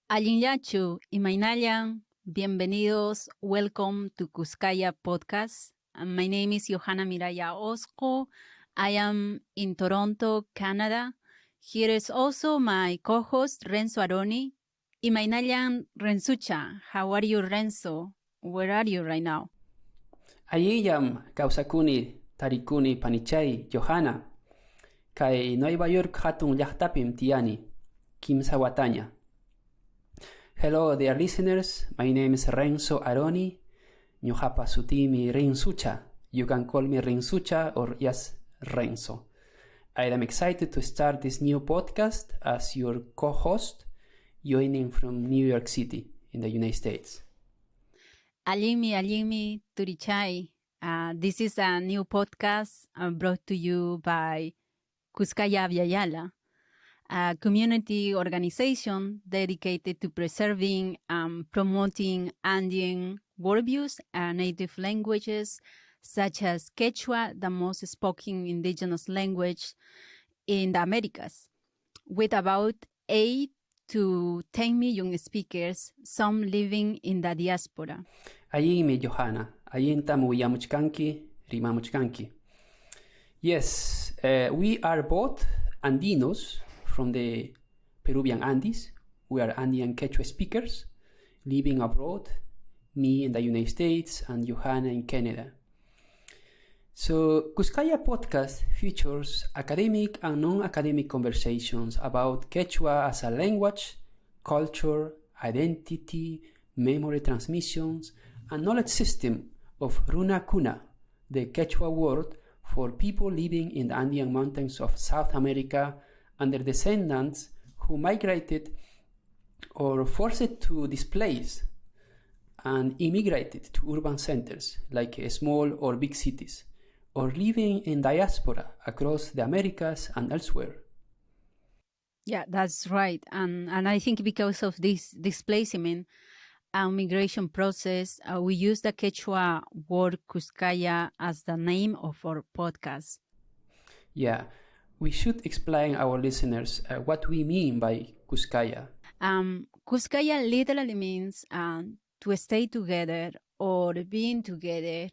Allinyachu, Imainayan, bienvenidos, welcome to Kuskalla Podcast. My name is Yojana Miraya Osco. I am in Toronto, Canada. Here is also my co-host, Renzo Aroni. Imainayan Renzucha, how are you, Renzo? Where are you right now? Ayiyam kausakuni tarikuni panichay Yojana. Kay Nueva York hatun llaqtapim tiani. Kimsa Wataña. Hello dear listeners, my name is Renzo Aroni. Ñuqapa sutimi Renzucha. You can call me Renzucha or just Renzo. I am excited to start this new podcast as your co-host, joining from New York City in the United States. Alimi, Turichai. This is a new podcast brought to you by Kuskalla Vyayala, a community organization dedicated to preserving and promoting Andean worldviews and native languages, such as Quechua, the most spoken indigenous language in the Americas, with about 8 to 10 million speakers, some living in the diaspora. Ayimi Johanna, ayintamu yamuchkanki, rimamuchkanki. Yes, we are both Andinos from the Peruvian Andes. We are Andean Quechua speakers living abroad, me in the United States and Johanna in Canada. So, Kuskalla Podcast features academic and non-academic conversations about Quechua as a language, culture, identity, memory transmissions, and knowledge system of Runa Kuna, the Quechua word for people living in the Andean mountains of South America and their descendants who migrated or forced to displace and immigrated to urban centers like small or big cities, or living in diaspora across the Americas and elsewhere. Yeah, that's right. And I think because of this displacement and migration process, we use the Quechua word Kuskalla as the name of our podcast. Yeah, we should explain our listeners what we mean by Kuskalla. Kuskalla literally means to stay together or being together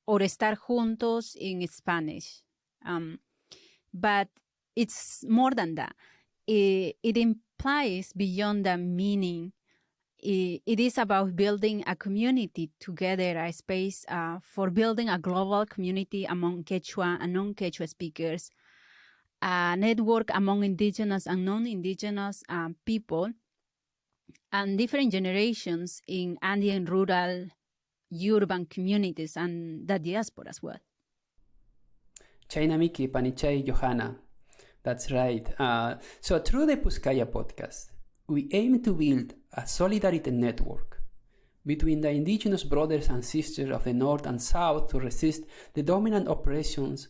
or estar juntos in Spanish. But it's more than that. It implies beyond the meaning. It is about building a community together, a space for building a global community among Quechua and non-Quechua speakers, a network among indigenous and non-indigenous people, and different generations in Andean rural, urban communities and the diaspora as well. China Miki Panichay Johanna. That's right. So through the Kuskalla Podcast, we aim to build a solidarity network between the indigenous brothers and sisters of the North and South to resist the dominant oppressions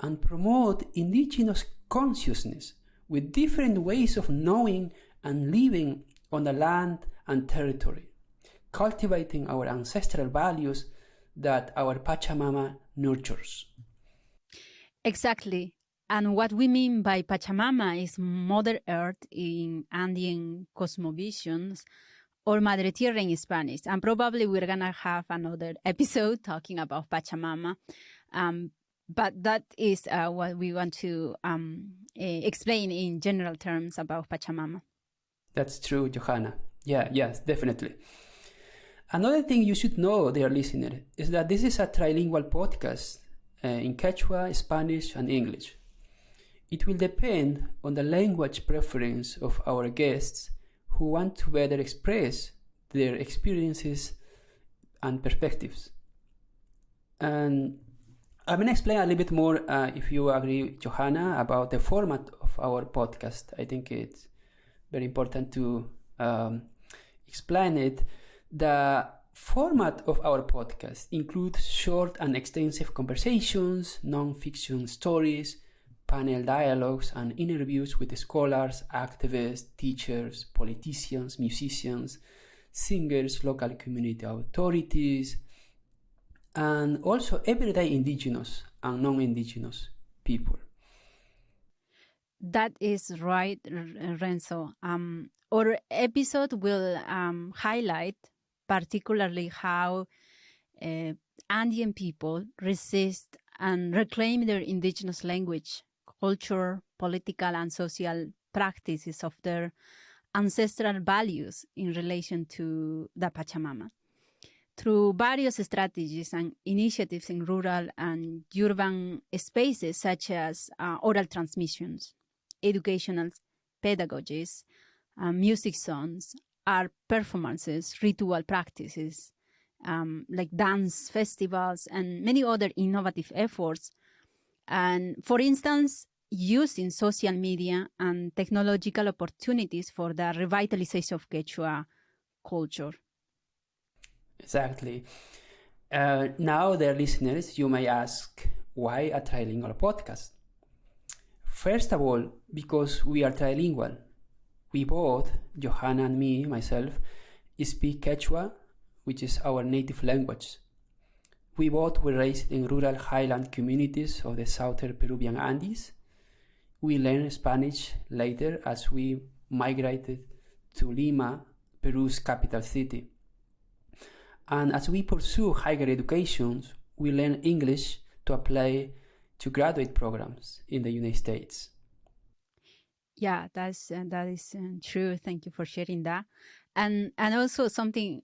and promote indigenous consciousness with different ways of knowing and living on the land and territory, cultivating our ancestral values that our Pachamama nurtures. Exactly. And what we mean by Pachamama is Mother Earth in Andean cosmovisions, or Madre Tierra in Spanish. And probably we're going to have another episode talking about Pachamama. But that is what we want to explain in general terms about Pachamama. That's true, Johanna. Yes, definitely. Another thing you should know, dear listener, is that this is a trilingual podcast in Quechua, Spanish, and English. It will depend on the language preference of our guests who want to better express their experiences and perspectives. And I'm going to explain a little bit more, if you agree, Johanna, about the format of our podcast. I think it's very important to explain it. The format of our podcast includes short and extensive conversations, non-fiction stories, panel dialogues, and interviews with scholars, activists, teachers, politicians, musicians, singers, local community authorities, and also everyday indigenous and non-indigenous people. That is right, Renzo. Our episode will highlight particularly how Andean people resist and reclaim their indigenous language, culture, political, and social practices of their ancestral values in relation to the Pachamama. Through various strategies and initiatives in rural and urban spaces, such as oral transmissions, educational pedagogies, music songs, art performances, ritual practices, like dance festivals, and many other innovative efforts. And for instance, using social media and technological opportunities for the revitalization of Quechua culture. Exactly. Now, dear listeners, you may ask, why a trilingual podcast? First of all, because we are trilingual. We both, Yojana and me, myself, speak Quechua, which is our native language. We both were raised in rural highland communities of the southern Peruvian Andes. We learned Spanish later as we migrated to Lima, Peru's capital city. And as we pursue higher education, we learn English to apply to graduate programs in the United States. Yeah, that is true. Thank you for sharing that. And also something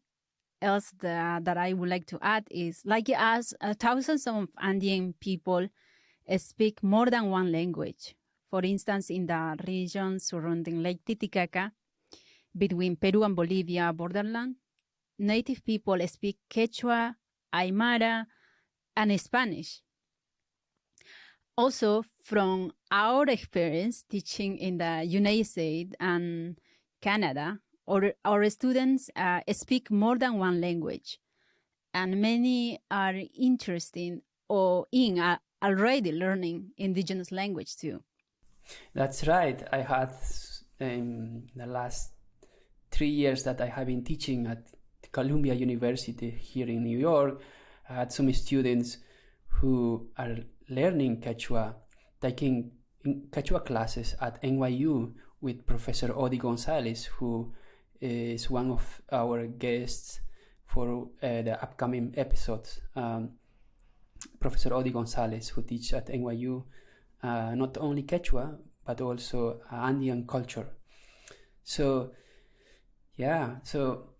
else that I would like to add is, like us, thousands of Andean people speak more than one language. For instance, in the region surrounding Lake Titicaca, between Peru and Bolivia borderland, native people speak Quechua, Aymara, and Spanish. Also, from our experience teaching in the United States and Canada, our students speak more than one language, and many are interested or in already learning indigenous language too. That's right. I had the last 3 years that I have been teaching at Columbia University here in New York. I had some students who are learning Quechua, taking Quechua classes at NYU with Professor Odi Gonzalez, who is one of our guests for the upcoming episodes. Professor Odi Gonzalez, who teaches at NYU not only Quechua, but also Andean culture. So, yeah, so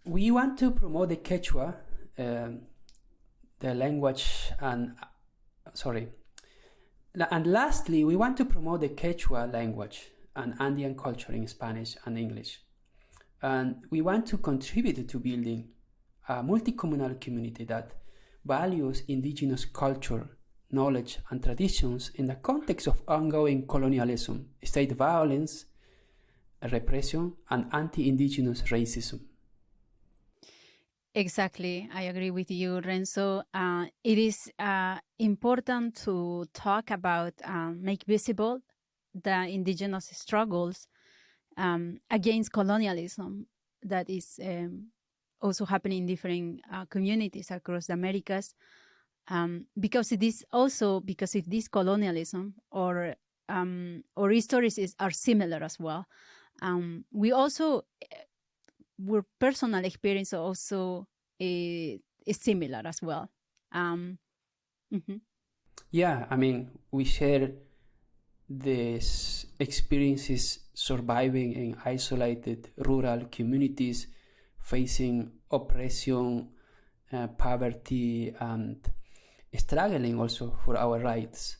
we want to promote the Quechua, the language, and lastly, we want to promote the Quechua language and Andean culture in Spanish and English. And we want to contribute to building a multi-communal community that values indigenous culture, knowledge, and traditions in the context of ongoing colonialism, state violence, repression, and anti-indigenous racism. Exactly. I agree with you, Renzo. It is important to talk about, make visible the indigenous struggles against colonialism that is also happening in different communities across the Americas. Because it is also because of this colonialism or histories are similar as well. We also our personal experience also is similar as well. Mm-hmm. Yeah, I mean, we share these experiences surviving in isolated rural communities, facing oppression, poverty, and struggling also for our rights,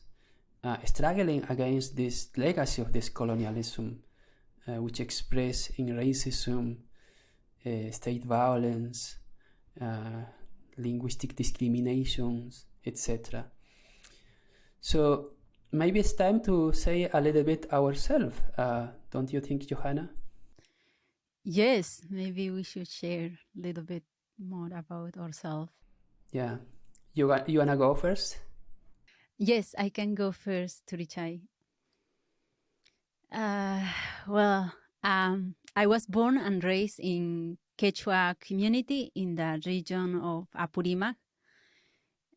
struggling against this legacy of this colonialism, which expressed in racism, state violence, linguistic discriminations, etc. So maybe it's time to say a little bit ourselves, don't you think, Johanna? Yes, maybe we should share a little bit more about ourselves. Yeah. You wanna go first? Yes, I can go first, Turichai. Well, I was born and raised in Quechua community in the region of Apurímac.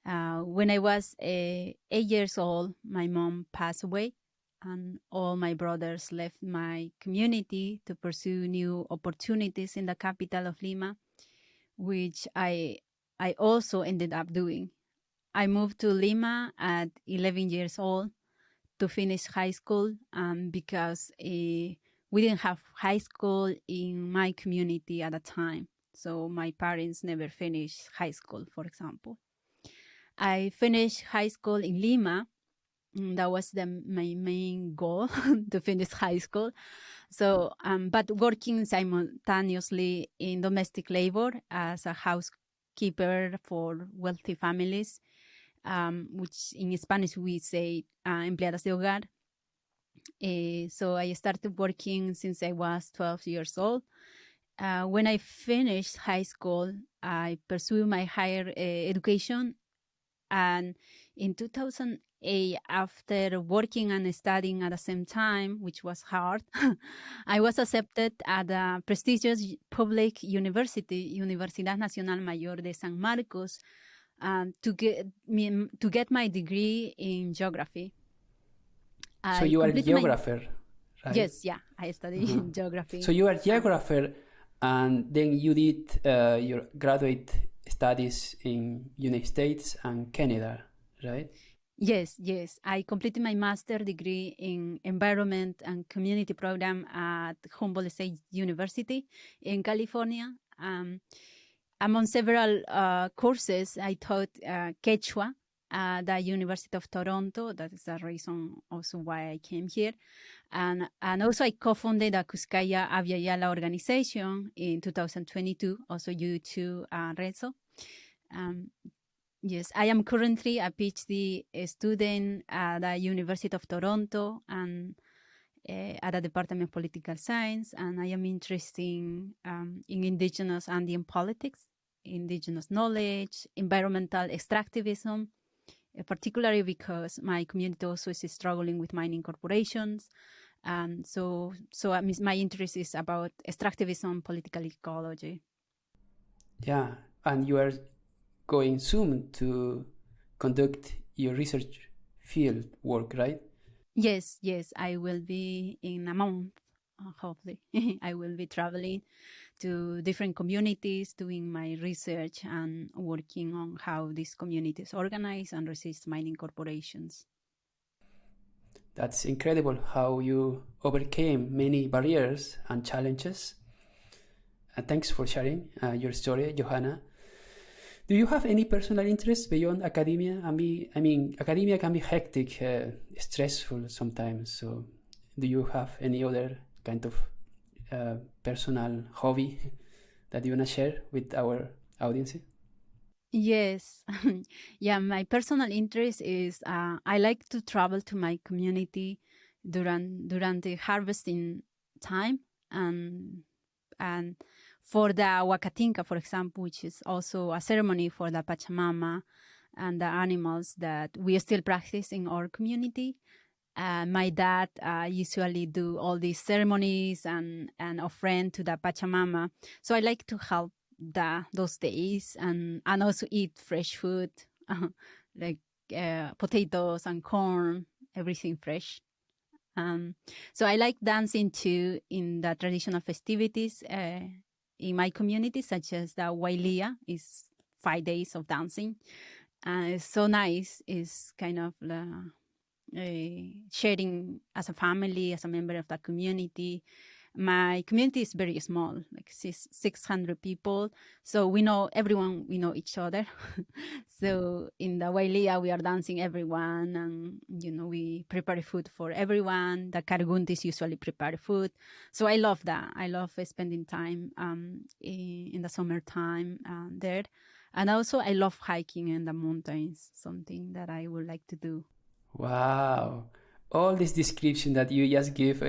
When I was 8 years old, my mom passed away, and all my brothers left my community to pursue new opportunities in the capital of Lima, which I also ended up doing. I moved to Lima at 11 years old to finish high school because we didn't have high school in my community at the time. So my parents never finished high school, for example. I finished high school in Lima. That was my main goal to finish high school. So, but working simultaneously in domestic labor as a housekeeper for wealthy families, which in Spanish we say empleadas de hogar. So I started working since I was 12 years old. When I finished high school, I pursued my higher education. And in 2008, after working and studying at the same time, which was hard, I was accepted at a prestigious public university, Universidad Nacional Mayor de San Marcos, to get my degree in geography. So you are a geographer, right? Yes, yeah, I studied geography. So you are a geographer, and then you did your graduate studies in United States and Canada, right? Yes. I completed my master's degree in environment and community program at Humboldt State University in California. Among several courses, I taught Quechua at the University of Toronto. That is the reason also why I came here. And also I co-founded the Kuskalla Avyayala organization in 2022, also you too, Renzo. Yes, I am currently a PhD student at the University of Toronto and at the Department of Political Science, and I am interested in Indigenous Andean politics, Indigenous knowledge, environmental extractivism, particularly because my community also is struggling with mining corporations. So my interest is about extractivism, political ecology. Yeah, and you are going soon to conduct your research field work, right? Yes, I will be in a month, hopefully. I will be traveling to different communities, doing my research and working on how these communities organize and resist mining corporations. That's incredible how you overcame many barriers and challenges. Thanks for sharing your story, Yojana. Do you have any personal interests beyond academia? I mean, academia can be hectic, stressful sometimes. So, do you have any other kind of personal hobby that you want to share with our audience? Yes. Yeah, my personal interest is I like to travel to my community during the harvesting time and for the Huacatinca, for example, which is also a ceremony for the Pachamama and the animals that we still practice in our community. My dad usually do all these ceremonies and offering to the Pachamama. So I like to help those days and also eat fresh food, like potatoes and corn, everything fresh. So I like dancing too in the traditional festivities in my community, such as the Wailia is 5 days of dancing. It's so nice. It's kind of sharing as a family, as a member of the community. My community is very small, like 600 people. So we know everyone, we know each other. So in the Wailia, we are dancing everyone and, we prepare food for everyone. The Karguntis usually prepare food. So I love that. I love spending time in the summertime there. And also I love hiking in the mountains, something that I would like to do. Wow. All this description that you just give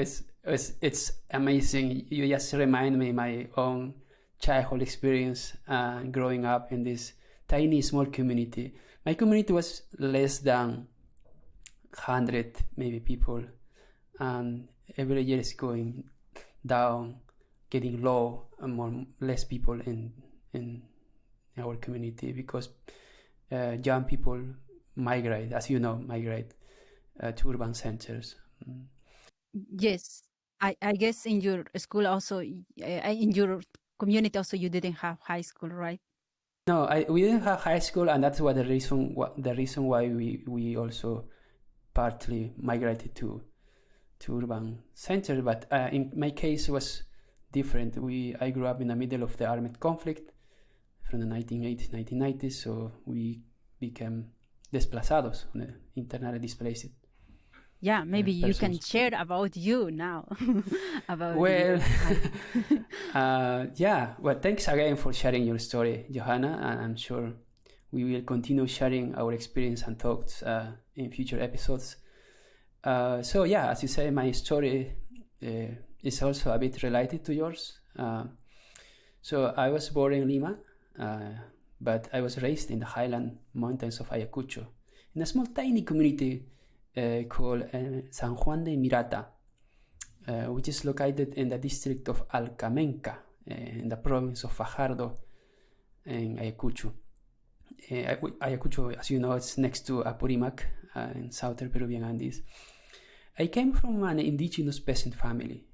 it's amazing. You just remind me my own childhood experience growing up in this tiny small community. My community was less than 100 maybe people, and every year is going down, getting low, and less people in our community because young people migrate, as you know, to urban centers. Yes, I guess in your school also, in your community also, you didn't have high school, right? No, we didn't have high school, and that's what the reason why we also partly migrated to urban center. But in my case, it was different. I grew up in the middle of the armed conflict from the 1980s, 1990s, so we became desplazados, internally displaced. Yeah, maybe you can persons. share about you now. About Well, yeah. Well, thanks again for sharing your story, Johanna, and I'm sure we will continue sharing our experience and thoughts in future episodes. So yeah, as you say, my story is also a bit related to yours. So I was born in Lima, but I was raised in the highland mountains of Ayacucho, in a small tiny community called San Juan de Mirata, which is located in the district of Alcamenca, in the province of Fajardo, in Ayacucho. Ayacucho, as you know, it's next to Apurimac, in southern Peruvian Andes. I came from an indigenous peasant family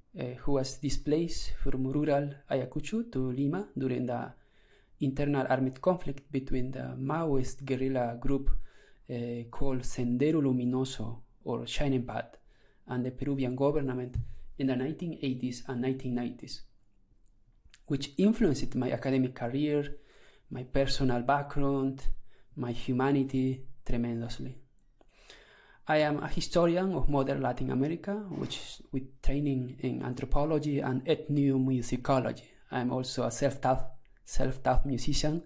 who was displaced from rural Ayacucho to Lima during the internal armed conflict between the Maoist guerrilla group called Sendero Luminoso, or Shining Path, and the Peruvian government in the 1980s and 1990s, which influenced my academic career, my personal background, my humanity tremendously. I am a historian of modern Latin America, with training in anthropology and ethnomusicology. I'm also a self-taught musician,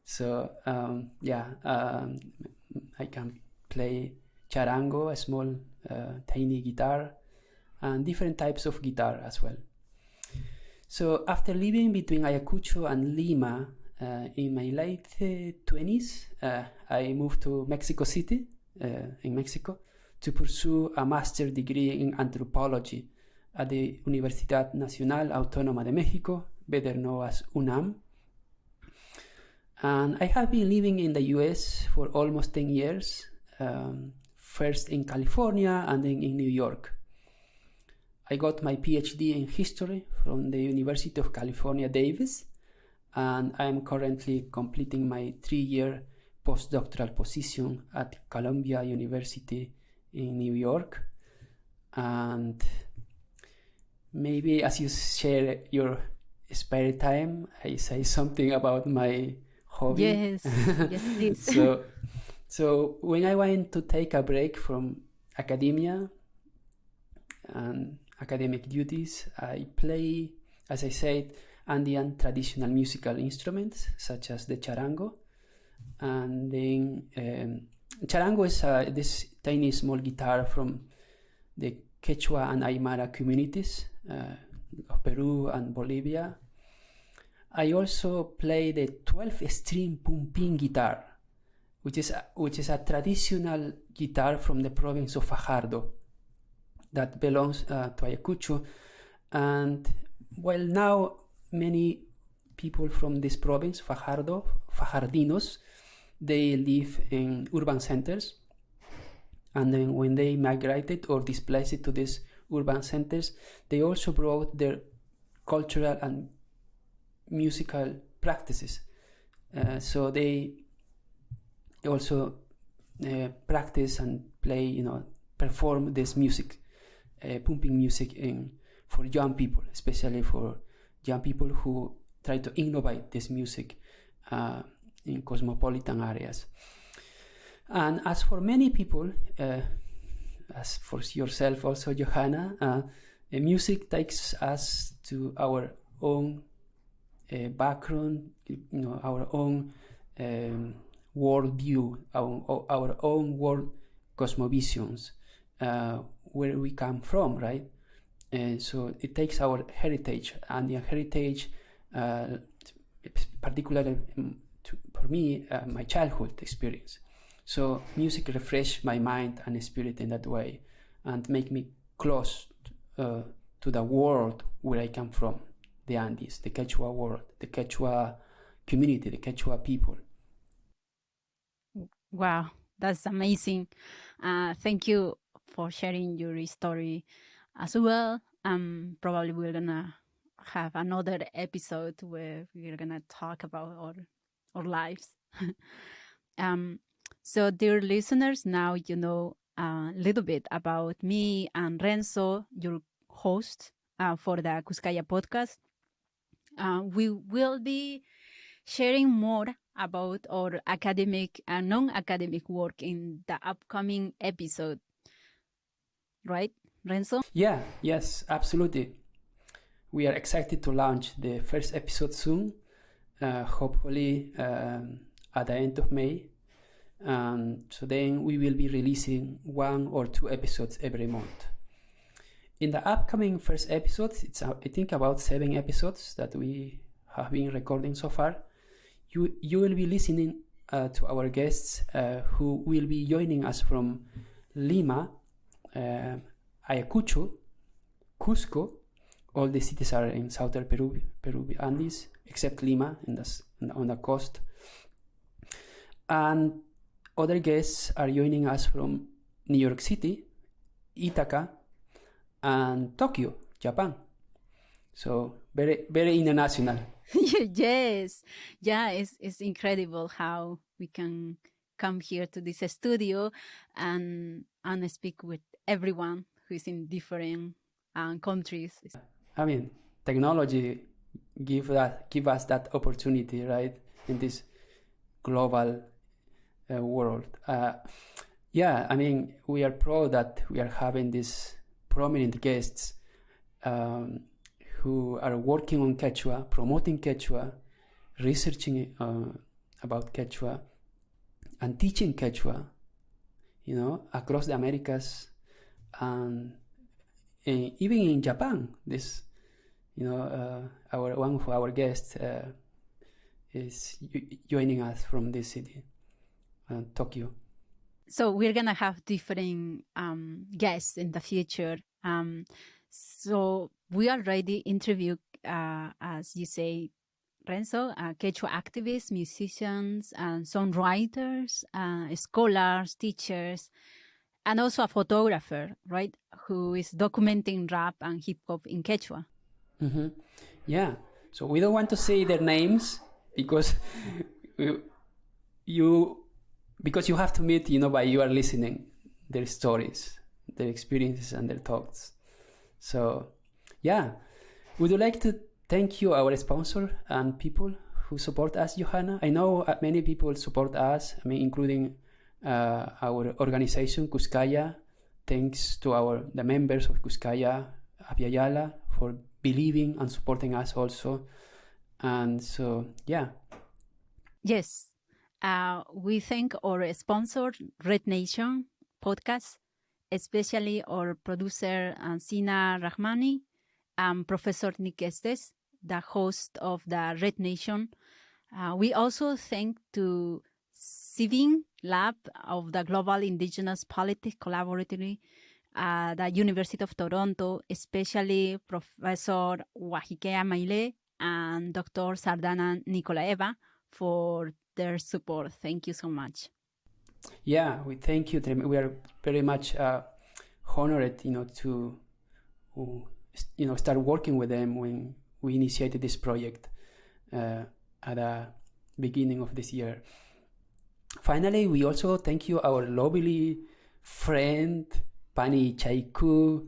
so I can play charango, a small tiny guitar, and different types of guitar as well. So after living between Ayacucho and Lima in my late 20s, I moved to Mexico City, in Mexico, to pursue a master's degree in anthropology at the Universidad Nacional Autónoma de México, better known as UNAM. And I have been living in the US for almost 10 years, first in California and then in New York. I got my PhD in history from the University of California, Davis, and I am currently completing my 3-year postdoctoral position at Columbia University in New York. And maybe as you share your spare time, I say something about my hobby. Yes, yes, please. So when I want to take a break from academia and academic duties, I play, as I said, Andean traditional musical instruments such as the charango. And then charango is this tiny small guitar from the Quechua and Aymara communities of Peru and Bolivia. I also play the 12-string pumping guitar, which is a traditional guitar from the province of Fajardo that belongs to Ayacucho. And while now many people from this province, Fajardinos, they live in urban centers, and then when they migrated or displaced to these urban centers, they also brought their cultural and musical practices. So they also practice and play, perform this music, pumping music for young people, especially for young people who try to innovate this music in cosmopolitan areas. And as for many people, as for yourself also, Johanna, music takes us to our own background, our own world view, our own world cosmovisions, where we come from, right? So it takes our heritage, and the heritage, particularly for me, my childhood experience. So music refreshed my mind and spirit in that way, and make me close to the world where I come from, the Andes, the Quechua world, the Quechua community, the Quechua people. Wow, that's amazing. Thank you for sharing your story as well. Probably we're gonna have another episode where we're gonna talk about our lives. So, dear listeners, now you know a little bit about me and Renzo, your host for the Kuskalla podcast. We will be sharing more about our academic and non-academic work in the upcoming episode. Right, Renzo? Yes, absolutely. We are excited to launch the first episode soon, hopefully at the end of May. So then we will be releasing 1 or 2 episodes every month. In the upcoming first episodes, it's I think about 7 episodes that we have been recording so far. You will be listening to our guests who will be joining us from Lima, Ayacucho, Cusco. All the cities are in southern Peru Andes, except Lima on the coast. And other guests are joining us from New York City, Ithaca, and Tokyo, Japan. So very, very international. Yes. Yeah, it's incredible how we can come here to this studio and speak with everyone who is in different countries. I mean, technology give us that opportunity, right, in this global world. I mean, we are proud that we are having these prominent guests who are working on Quechua, promoting Quechua, researching about Quechua, and teaching Quechua, across the Americas, and even in Japan. This, one of our guests is joining us from this city, Tokyo. So we're gonna have different guests in the future. So we already interviewed, as you say, Renzo, Quechua activists, musicians, and songwriters, scholars, teachers, and also a photographer, right, who is documenting rap and hip hop in Quechua. Mm-hmm. Yeah. So we don't want to say their names because you have to meet, by you are listening, their stories, their experiences, and their thoughts. So, would you like to thank you, our sponsor, and people who support us, Yojana? I know many people support us, including our organization, Kuskalla. Thanks to the members of Kuskalla, Apiayala, for believing and supporting us also. And so, Yes. We thank our sponsor, Red Nation Podcast, especially our producer, Sina Rahmani, and Professor Nick Estes, the host of the Red Nation. We also thank to CIVIN Lab of the Global Indigenous Politics Collaboratory at the University of Toronto, especially Professor Wahikea Maile and Dr. Sardana Nikolaeva for their support. Thank you so much. Yeah, we thank you. We are very much honored, to start working with them when we initiated this project at the beginning of this year. Finally, we also thank you, our lovely friend Pani Chaiku,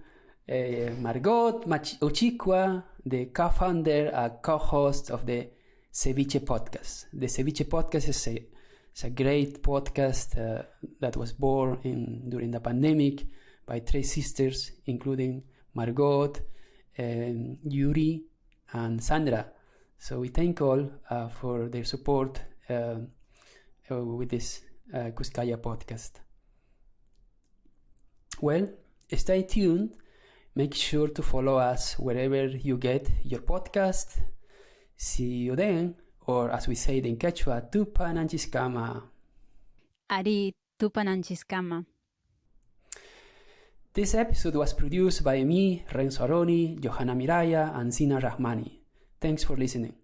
Margot Ochikwa, the co-founder and co-host of the Ceviche Podcast. The Ceviche Podcast is a great podcast that was born during the pandemic by 3 sisters, including Margot, Yuri, and Sandra. So we thank all for their support with this Kuskalla Podcast. Well, stay tuned. Make sure to follow us wherever you get your podcast. See you then, or as we say in Quechua, Tupananchiskama. Ari Tupananchiskama. This episode was produced by me, Renzo Aroni, Yojana Miraya, and Zina Rahmani. Thanks for listening.